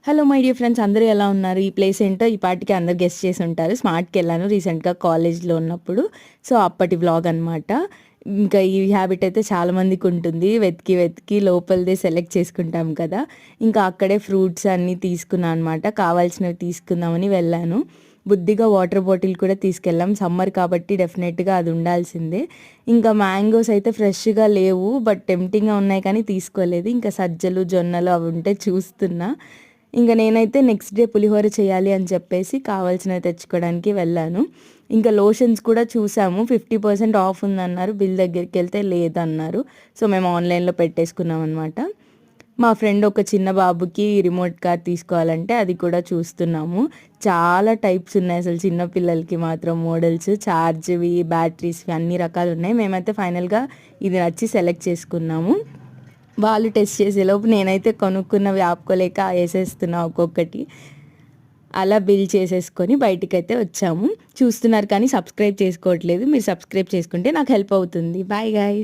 Hello my dear friends, అందరూ ఎలా ఉన్నారు? ఈ ప్లేస్ ఏంటో ఈ పాటికి అందరు గెస్ట్ చేసి ఉంటారు. స్మార్ట్‌కి వెళ్ళాను రీసెంట్‌గా కాలేజ్‌లో ఉన్నప్పుడు. సో, అప్పటి వ్లాగ్ అనమాట. ఇంకా ఈ హ్యాబిట్ అయితే చాలా మందికి ఉంటుంది. వెతికి వెతికి లోపలిదే సెలెక్ట్ చేసుకుంటాం కదా! ఇంకా అక్కడే ఫ్రూట్స్ అన్నీ తీసుకున్నా అనమాట. కావాల్సినవి తీసుకుందామని వెళ్ళాను. బుద్ధిగా వాటర్ బాటిల్ కూడా తీసుకెళ్ళాం. సమ్మర్ కాబట్టి డెఫినెట్‌గా అది ఉండాల్సిందే. ఇంకా మ్యాంగోస్ అయితే ఫ్రెష్‌గా లేవు. బట్ టెంప్టింగ్‌గా ఉన్నాయి కానీ తీసుకోలేదు. ఇంకా సజ్జలు, జొన్నలు అవి ఉంటే చూస్తున్నా. ఇంక నేనైతే నెక్స్ట్ డే పులిహోర చేయాలి అని చెప్పేసి కావాల్సినవి తెచ్చుకోవడానికి వెళ్ళాను. ఇంకా లోషన్స్ కూడా చూసాము. 50% ఆఫ్ ఉందన్నారు. బిల్ దగ్గరికెళ్తే లేదన్నారు. సో, మేము ఆన్‌లైన్‌లో పెట్టేసుకున్నామనమాట. మా ఫ్రెండ్ ఒక చిన్న బాబుకి రిమోట్ కార్ తీసుకోవాలంటే అది కూడా చూస్తున్నాము. చాలా టైప్స్ ఉన్నాయి అసలు చిన్న పిల్లలకి మాత్రం మోడల్స్. చార్జ్‌వి, బ్యాటరీస్‌వి అన్ని రకాలున్నాయి. మేమైతే ఫైనల్‌గా ఇది నచ్చి సెలెక్ట్ చేసుకున్నాము. వాళ్ళు టెస్ట్ చేసేలోపు నేనైతే కొనుక్కున్నవి ఆపుకోలేక ఏసేస్తున్నా ఒక్కొక్కటి. అలా బిల్ చేసేసుకొని బయటికైతే వచ్చాము. చూస్తున్నారు కానీ సబ్స్క్రైబ్ చేసుకోవట్లేదు. మీరు సబ్స్క్రైబ్ చేసుకుంటే నాకు హెల్ప్ అవుతుంది. Bye guys.